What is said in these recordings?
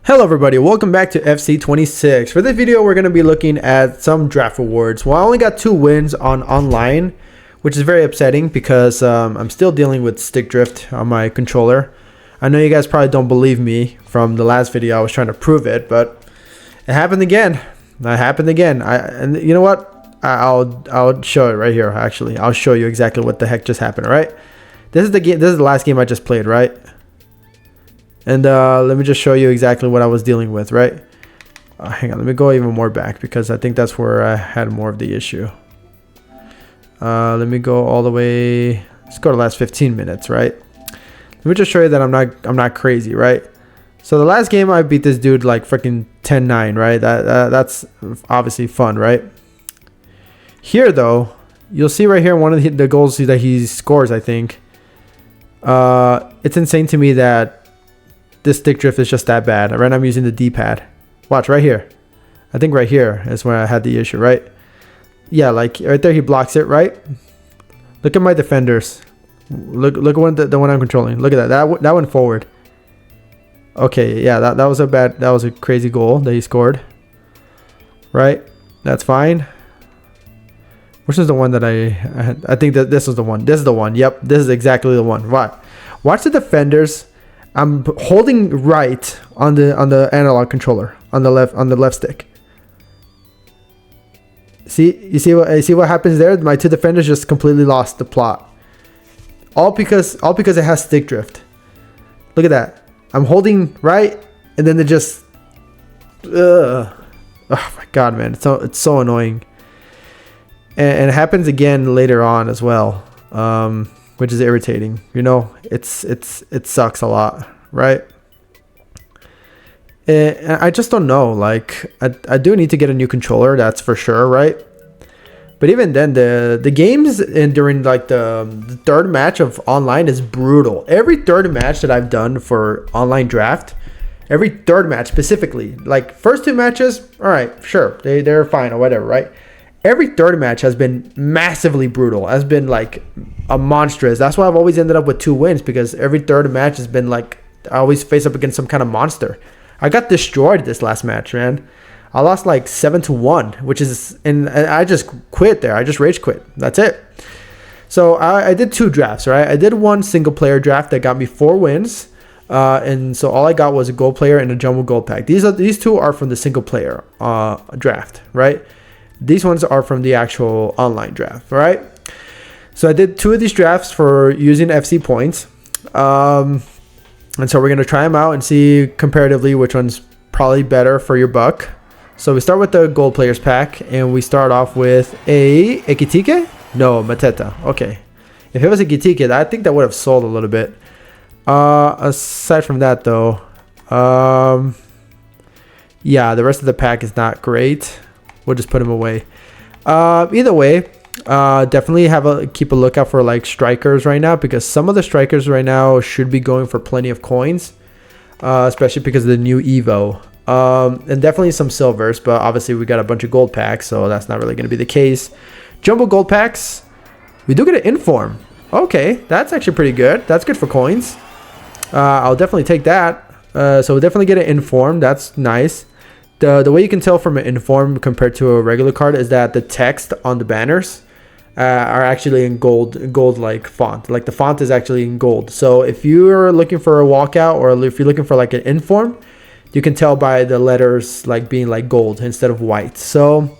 Hello everybody, welcome back to FC26. For this video, we're going to be looking at some draft rewards. Well, I only got 2 wins on online, which is very upsetting because I'm still dealing with stick drift on my controller. I know you guys probably don't believe me from the last video. I was trying to prove it, but it happened again. And you know what? I'll show it right here. Actually, I'll show you exactly what the heck just happened. All right, this is the game. This is the last game I just played. Right. And let me just show you exactly what I was dealing with, right? Hang on, let me go even more back because I think that's where I had more of the issue. Let me go all the way. Let's go to the last 15 minutes, right? Let me just show you that I'm not crazy, right? So the last game I beat this dude like freaking 10-9, right? That's obviously fun, right? Here though, you'll see right here one of the goals that he scores, I think. It's insane to me that this stick drift is just that bad. Right now I'm using the D-pad. Watch right here. I think right here is where I had the issue, right? Yeah, like right there he blocks it, right? Look at my defenders. Look at the one I'm controlling. Look at that. That went forward. Okay, yeah, that was a crazy goal that he scored. Right? That's fine. Which is the one that I think that this was the one. This is the one. Yep, this is exactly the one. Right. Watch the defenders. I'm holding right on the analog controller on the left stick. You see what happens there? My 2 defenders just completely lost the plot. All because it has stick drift. Look at that. I'm holding right and then it just oh my god, man. It's so annoying. And it happens again later on as well. Which is irritating, you know. It sucks a lot, right? And I just don't know. Like I do need to get a new controller, that's for sure, right? But even then, the games during like the third match of online is brutal. Every third match that I've done for online draft, every third match specifically, like first 2 matches, all right, sure, they're fine or whatever, right? Every third match has been massively brutal, has been like a monstrous. That's why I've always ended up with 2 wins, because every third match has been like I always face up against some kind of monster. I got destroyed this last match, man. I lost like 7-1, which is, and I just quit there. I just rage quit. That's it. So I did 2 drafts, right? I did 1 single player draft that got me 4 wins. And so all I got was a gold player and a jumbo gold pack. These 2 are from the single player draft, right? These ones are from the actual online draft, right? So I did 2 of these drafts for using FC points. And so we're going to try them out and see comparatively which one's probably better for your buck. So we start with the gold players pack, and we start off with a Ekitike? No, Mateta. Okay. If it was a Ekitike, I think that would have sold a little bit. Aside from that, though, yeah, the rest of the pack is not great. We'll just put him away. Either way, definitely keep a lookout for like strikers right now, because some of the strikers right now should be going for plenty of coins, especially because of the new Evo. And definitely some silvers, but obviously we got a bunch of gold packs, so that's not really going to be the case. Jumbo gold packs, we do get an inform. Okay, that's actually pretty good. That's good for coins. I'll definitely take that. So we'll definitely get an inform. That's nice. The way you can tell from an inform compared to a regular card is that the text on the banners are actually in gold like font. Like the font is actually in gold. So if you're looking for a walkout, or if you're looking for like an inform, you can tell by the letters like being like gold instead of white. So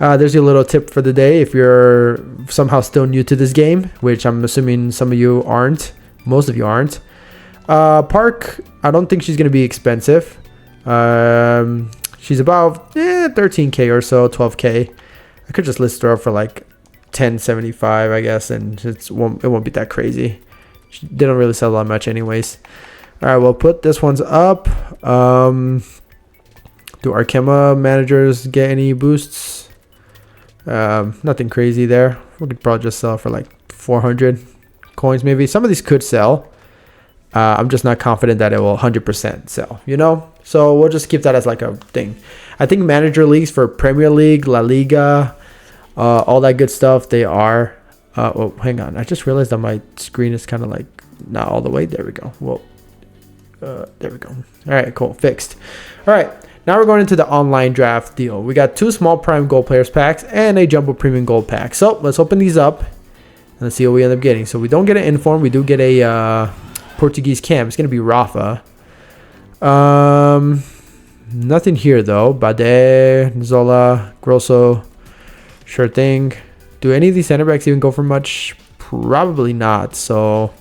there's your little tip for the day if you're somehow still new to this game, which I'm assuming some of you aren't. Most of you aren't. Park, I don't think she's going to be expensive. She's about 13k or so, 12k. I could just list her up for like 10.75, I guess, and it won't be that crazy. They don't really sell that much anyways. All right, we'll put this one's up. Do Arkema managers get any boosts? Nothing crazy there. We could probably just sell for like 400 coins maybe. Some of these could sell. I'm just not confident that it will 100% sell, you know? So we'll just keep that as like a thing. I think manager leagues for Premier League, La Liga, all that good stuff, they are. Oh, hang on. I just realized that my screen is kind of like not all the way. There we go. Well, There we go. All right, cool, fixed. All right, now we're going into the online draft deal. We got 2 small prime gold players packs and a jumbo premium gold pack. So let's open these up and let's see what we end up getting. So we don't get an inform, we do get a Portuguese cam. It's gonna be Rafa. Nothing here though. Bade, Zola, Grosso, sure thing. Do any of these center backs even go for much? Probably not. So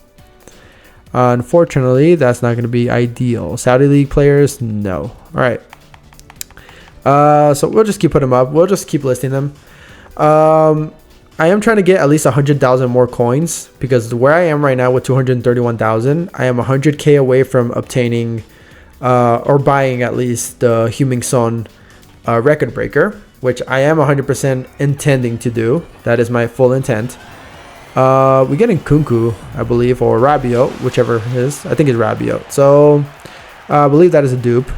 unfortunately, that's not going to be ideal. Saudi League players, no. All right. So we'll just keep putting them up. We'll just keep listing them. I am trying to get at least 100,000 more coins because where I am right now with 231,000, I am 100k away from obtaining or buying at least the Heung-min Son record breaker, which I am 100% intending to do. That is my full intent. We're getting Kunku, I believe, or Rabiot, whichever it is. I think it's Rabiot. So I believe that is a dupe.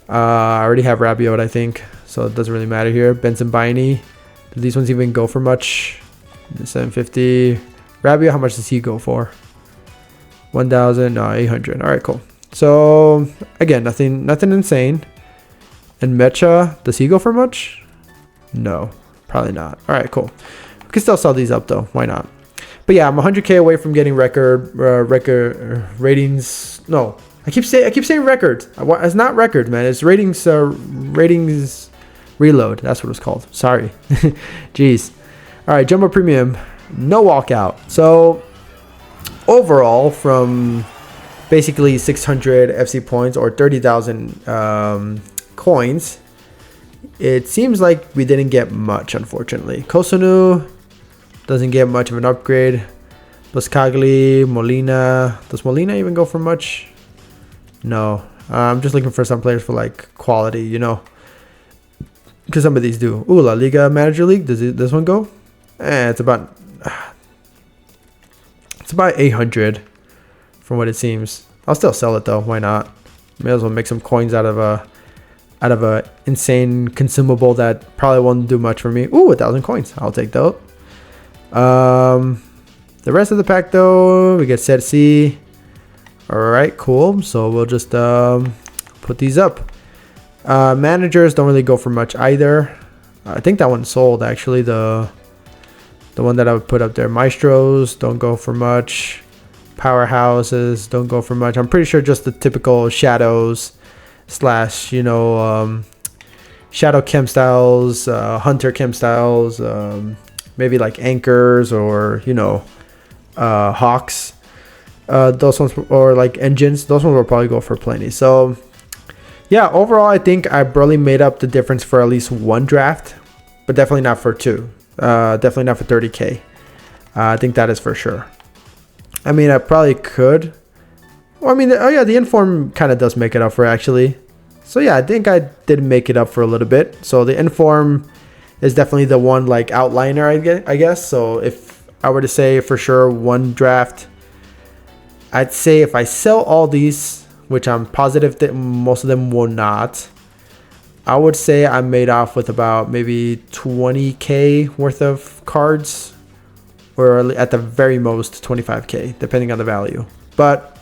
I already have Rabiot, I think, so it doesn't really matter here. Benson Baini. Do these ones even go for much? 750. Rabiot, how much does he go for? 1,000. No, 800. All right, cool. So again, nothing insane. And Mecha, does he go for much? No, probably not. All right, cool. We can still sell these up though. Why not? But yeah, I'm 100k away from getting record ratings. No, I keep saying records. It's not record, man. It's ratings. Ratings reload. That's what it's called. Sorry. Jeez. All right, jumbo premium, no walkout. So overall, from basically 600 FC points or 30,000 coins, it seems like we didn't get much, unfortunately. Kosunu doesn't get much of an upgrade. Buscagli, Molina. Does Molina even go for much? No. I'm just looking for some players for like quality, you know, because some of these do. Ooh, La Liga Manager League. Does this one go? It's about 800 from what it seems. I'll still sell it though. Why not? May as well make some coins out of a insane consumable that probably won't do much for me. Ooh, 1,000 coins. I'll take those. The rest of the pack though, we get Set C. All right, cool. So we'll just put these up. Managers don't really go for much either. I think that one sold actually. The one that I would put up there. Maestros don't go for much. Powerhouses don't go for much. I'm pretty sure just the typical shadows slash, you know, shadow chem styles, hunter chem styles, maybe like anchors or, you know, hawks. Those ones, or like engines, those ones will probably go for plenty. So yeah, overall I think I barely made up the difference for at least one draft, but definitely not for two. Definitely not for 30k. I think that is for sure. I mean, I probably could. Well, I mean, oh yeah, the inform kind of does make it up for actually. So yeah, I think I did make it up for a little bit. So the inform is definitely the one like outliner, I guess. So if I were to say for sure one draft, I'd say if I sell all these, which I'm positive that most of them will not, I would say I made off with about maybe 20k worth of cards, or at the very most 25k, depending on the value. But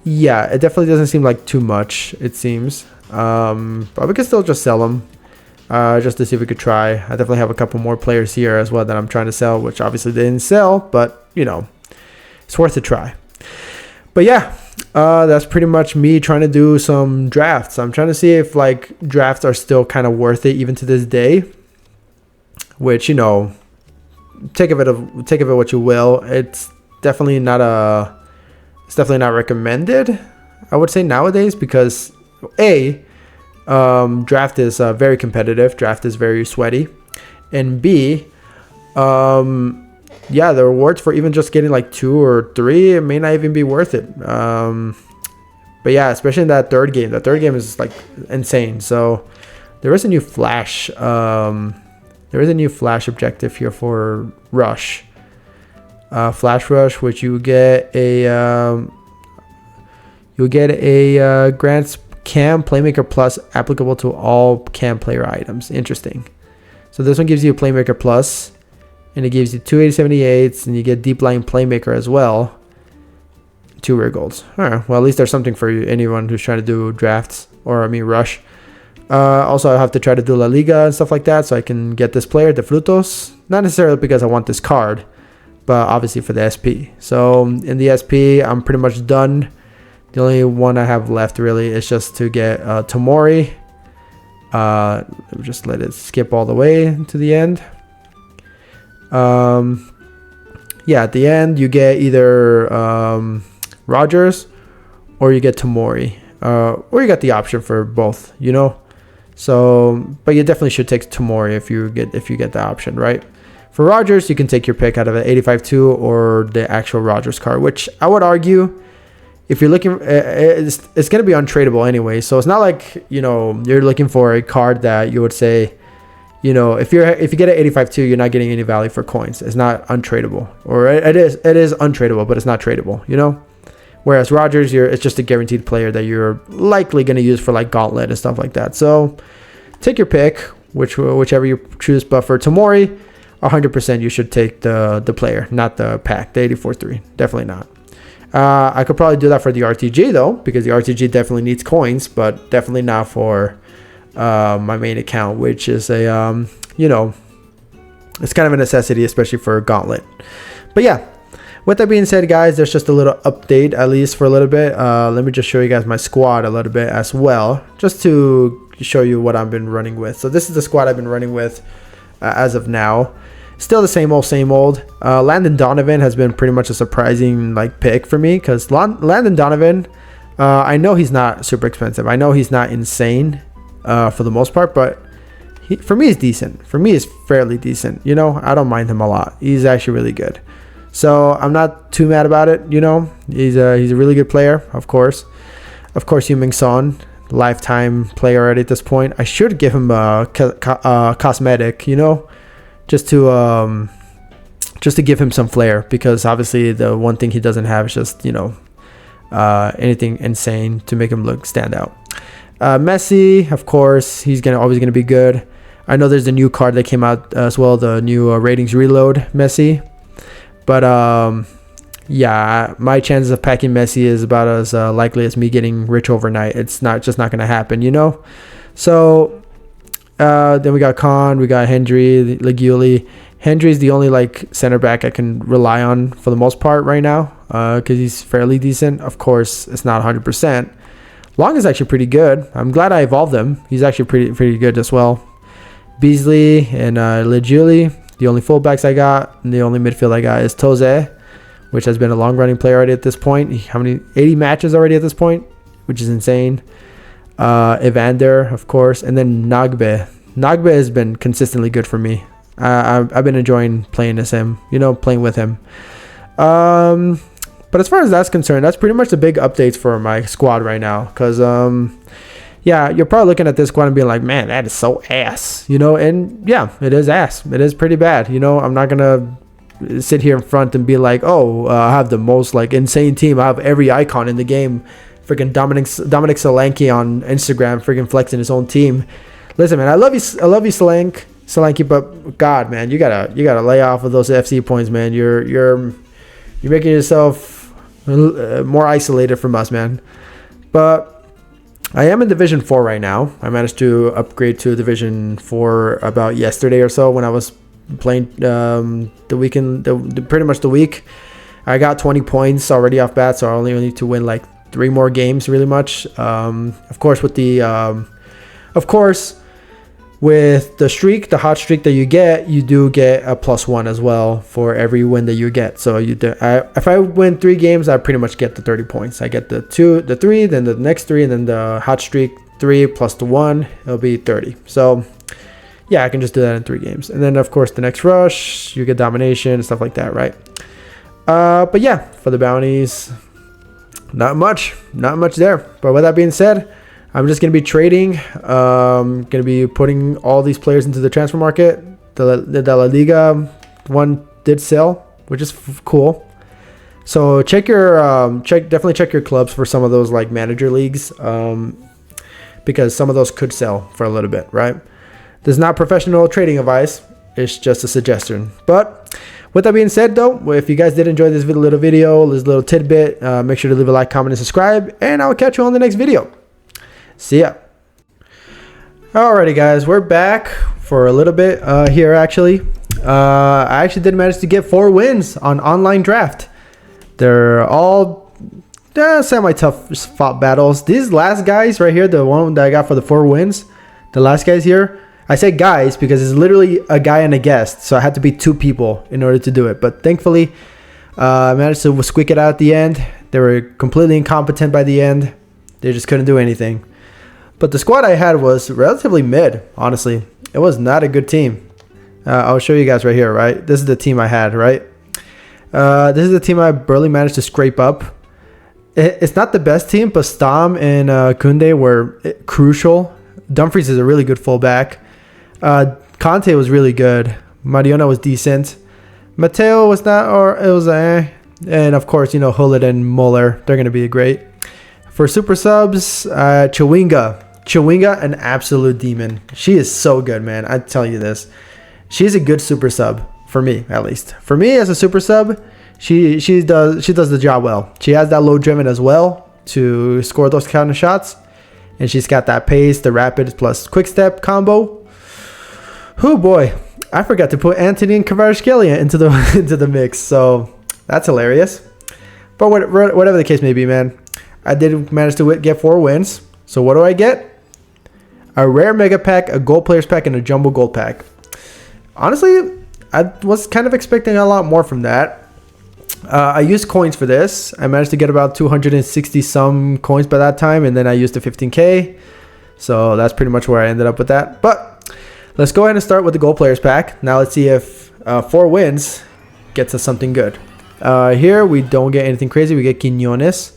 yeah, it definitely doesn't seem like too much, it seems. But we can still just sell them, just to see if we could try. I definitely have a couple more players here as well that I'm trying to sell, which obviously they didn't sell, but you know, it's worth a try. But yeah, that's pretty much me trying to do some drafts. I'm trying to see if like drafts are still kind of worth it even to this day, which, you know, take of it what you will. It's definitely not recommended, I would say, nowadays, because draft is very competitive. Draft is very sweaty, and B, yeah, the rewards for even just getting like 2 or 3, it may not even be worth it. But yeah, especially in that third game. That third game is like insane. So there is a new flash. There is a new flash objective here for Rush. Flash Rush, which you get a grants Cam Playmaker Plus applicable to all Cam player items. Interesting. So this one gives you a Playmaker Plus, and it gives you 2 80/78s, and you get Deep Line Playmaker as well. 2 rare golds. All right. Well, at least there's something for you, anyone who's trying to do drafts, or I mean rush. Also, I have to try to do La Liga and stuff like that, so I can get this player, De Frutos. Not necessarily because I want this card, but obviously for the SP. So in the SP, I'm pretty much done. The only one I have left really is just to get Tomori. Just let it skip all the way to the end. Yeah, at the end you get either Rogers or you get Tomori, or you got the option for both, you know. So, but you definitely should take Tomori if you get the option, right? For Rogers, you can take your pick out of an 85-2 or the actual Rogers card, which I would argue, if you're looking, it's going to be untradeable anyway. So it's not like, you know, you're looking for a card that you would say, you know, if you get an 85-2, you're not getting any value for coins. It's not untradeable, or it is untradeable, but it's not tradable, you know. Whereas Rogers, it's just a guaranteed player that you're likely going to use for like Gauntlet and stuff like that. So take your pick, whichever you choose. But for Tomori, 100% you should take the player, not the pack, the 84-3. Definitely not. I could probably do that for the RTG though, because the RTG definitely needs coins, but definitely not for my main account, which is a you know, it's kind of a necessity, especially for Gauntlet. But yeah, with that being said, guys, there's just a little update, at least for a little bit. Let me just show you guys my squad a little bit as well, just to show you what I've been running with. So this is the squad I've been running with as of now. Still the same old. Landon Donovan has been pretty much a surprising like pick for me, because Landon Donovan, I know he's not super expensive. I know he's not insane for the most part, but for me, he's decent. For me, he's fairly decent. You know, I don't mind him a lot. He's actually really good. So I'm not too mad about it. You know, he's a really good player. Of course, Heung-min Son, lifetime player already at this point. I should give him a cosmetic. You know, just to give him some flair, because obviously the one thing he doesn't have is just, you know, anything insane to make him stand out. Messi, of course, he's always gonna be good. I know there's a new card that came out as well, the new ratings reload Messi. But yeah, my chances of packing Messi is about as likely as me getting rich overnight. It's not going to happen, you know. So then we got Khan, we got Hendry, Leguli. Hendry's the only like center back I can rely on for the most part right now, because he's fairly decent. Of course, it's not 100%. Long is actually pretty good. I'm glad I evolved him. He's actually pretty good as well. Beasley and Leguli. The only fullbacks I got, and the only midfield I got is Toze, which has been a long-running player already at this point. How many? 80 matches already at this point, which is insane. Evander, of course, and then Nagbe. Nagbe has been consistently good for me. I've been enjoying playing as him, you know, playing with him. But as far as that's concerned, that's pretty much the big updates for my squad right now. Because, yeah, you're probably looking at this squad and being like, man, that is so ass, you know? And yeah, it is ass. It is pretty bad. You know, I'm not going to sit here in front and be like, oh, I have the most like insane team. I have every icon in the game. Freaking Dominic Solanke on Instagram, freaking flexing his own team. Listen, man, I love you, Solanke, but God, man, you gotta lay off of those FC points, man. You're making yourself more isolated from us, man. But I am in Division 4 right now. I managed to upgrade to Division 4 about yesterday or so when I was playing the weekend, pretty much the week. I got 20 points already off bat, so I only need to win like 3 more games, really much. Of course, with the streak, the hot streak that you do get a +1 as well for every win that you get. So if I win 3 games, I pretty much get the 30 points. I get the 3, then the next 3, and then the hot streak 3 plus the 1, it'll be 30. So yeah, I can just do that in 3 games. And then of course the next rush, you get domination and stuff like that, right? But yeah, for the bounties, not much there. But with that being said, I'm just going to be trading. Going to be putting all these players into the transfer market. The La Liga one did sell, which is cool. So definitely check your clubs for some of those like manager leagues, because some of those could sell for a little bit, right? This is not professional trading advice. It's just a suggestion. But with that being said, though, if you guys did enjoy this little video, this little tidbit, make sure to leave a like, comment, and subscribe. And I'll catch you on the next video. See ya. Alrighty, guys, we're back for a little bit here. Actually, I actually did manage to get 4 wins on online draft. They're all semi-tough fought battles. These last guys right here, the one that I got for the 4 wins, the last guys here, I say guys because it's literally a guy and a guest, so I had to be 2 people in order to do it. But thankfully, I managed to squeak it out at the end. They were completely incompetent by the end. They just couldn't do anything. But the squad I had was relatively mid, honestly. It was not a good team. I'll show you guys right here, right? This is the team I had, right? This is the team I barely managed to scrape up. It's not the best team, but Stam and Kunde were crucial. Dumfries is a really good fullback. Conte was really good. Mariona was decent. Matteo was not, or it was and of course, you know, Hullet and Muller, they're going to be great. For super subs, Chawinga, an absolute demon. She is so good, man. I tell you this. She's a good super sub, for me, at least. For me, as a super sub, she does the job well. She has that low driven as well to score those counter shots. And she's got that pace, the rapid plus quick step combo. Oh boy, I forgot to put Anthony and Kvaratskhelia into the mix, so that's hilarious. But whatever the case may be, man, I did manage to get 4 wins. So what do I get? A rare mega pack, a gold players pack, and a jumbo gold pack. Honestly, I was kind of expecting a lot more from that. I used coins for this. I managed to get about 260 some coins by that time, and then I used the 15k. So that's pretty much where I ended up with that. But let's go ahead and start with the gold players pack. Now let's see if 4 wins gets us something good. Here we don't get anything crazy. We get Quinones.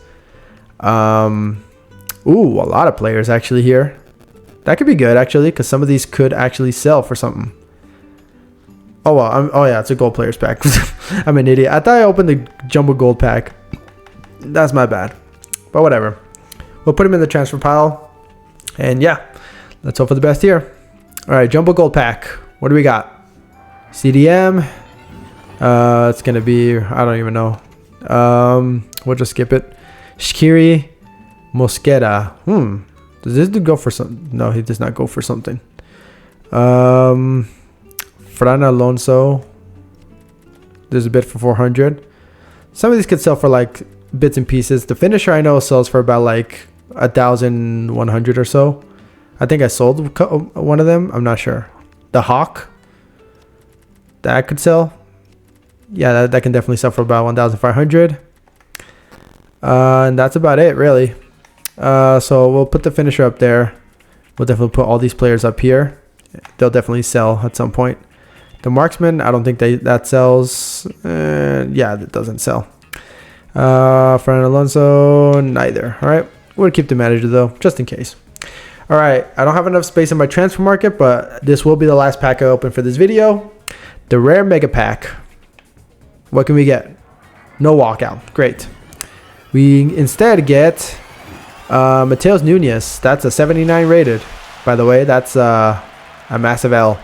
Ooh, a lot of players actually here. That could be good actually, because some of these could actually sell for something. Oh well, oh yeah, it's a gold players pack. I'm an idiot. I thought I opened the jumbo gold pack. That's my bad. But whatever. We'll put him in the transfer pile. And yeah, let's hope for the best here. All right, jumbo gold pack. What do we got? CDM. It's gonna be, I don't even know. We'll just skip it. Shkiri Mosquera. Does this dude go for something? No, he does not go for something. Fran Alonso. There's a bid for 400. Some of these could sell for like bits and pieces. The finisher I know sells for about like 1,100 or so. I think I sold one of them. I'm not sure. The Hawk. That could sell. Yeah, that can definitely sell for about 1,500. And that's about it, really. So we'll put the finisher up there. We'll definitely put all these players up here. They'll definitely sell at some point. The marksman, I don't think that sells. Yeah, that doesn't sell. Fernando Alonso, neither. All right, we'll keep the manager though, just in case. All right, I don't have enough space in my transfer market, but this will be the last pack I open for this video. The rare mega pack. What can we get? No walkout. Great. We instead get Mateus Nunes. That's a 79 rated. By the way, that's a massive L.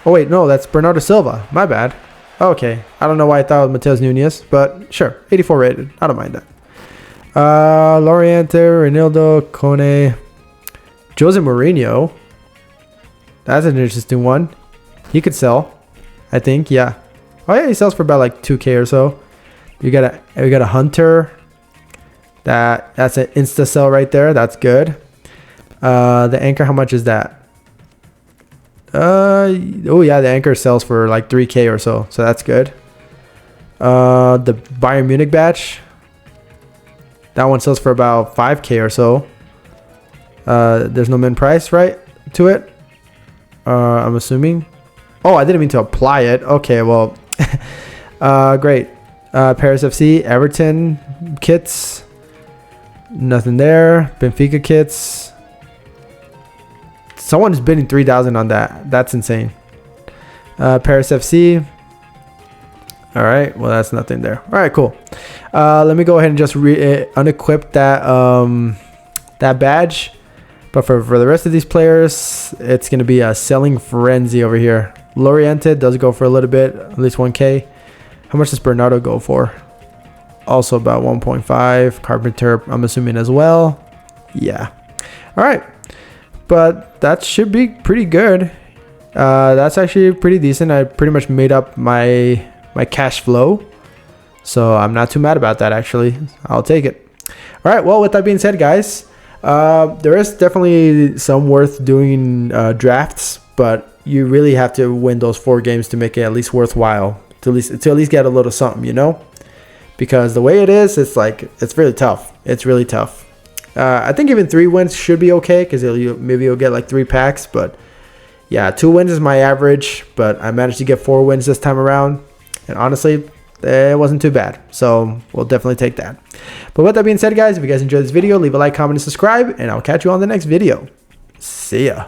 Oh wait, no, that's Bernardo Silva. My bad. Okay, I don't know why I thought it was Mateus Nunes, but sure, 84 rated. I don't mind that. Loriente, Reinildo, Kone, Jose Mourinho. That's an interesting one. He could sell, I think. Yeah. Oh yeah, he sells for about like 2k or so. We got a Hunter. That's an insta sell right there. That's good. The anchor, how much is that? Oh yeah, the anchor sells for like 3k or so, so that's good. The Bayern Munich batch, that one sells for about 5k or so. There's no min price right to it, I'm assuming. Oh, I didn't mean to apply it. Okay, well, great. Paris FC, Everton kits, nothing there. Benfica kits. Someone's bidding 3,000 on that. That's insane. Paris FC. All right. Well, that's nothing there. All right, cool. Let me go ahead and just unequip that badge. But for the rest of these players, it's going to be a selling frenzy over here. Loriente does go for a little bit, at least 1K. How much does Bernardo go for? Also about 1.5. Carpenter, I'm assuming as well. Yeah. All right. But that should be pretty good. That's actually pretty decent. I pretty much made up my cash flow. So I'm not too mad about that, actually. I'll take it. All right. Well, with that being said, guys, there is definitely some worth doing drafts, but you really have to win those 4 games to make it at least worthwhile, to at least get a little something, you know? Because the way it is, it's like, it's really tough. It's really tough. I think even 3 wins should be okay, because maybe you'll get like 3 packs, but yeah, 2 wins is my average, but I managed to get 4 wins this time around, and honestly, it wasn't too bad, so we'll definitely take that. But with that being said, guys, if you guys enjoyed this video, leave a like, comment, and subscribe, and I'll catch you on the next video. See ya.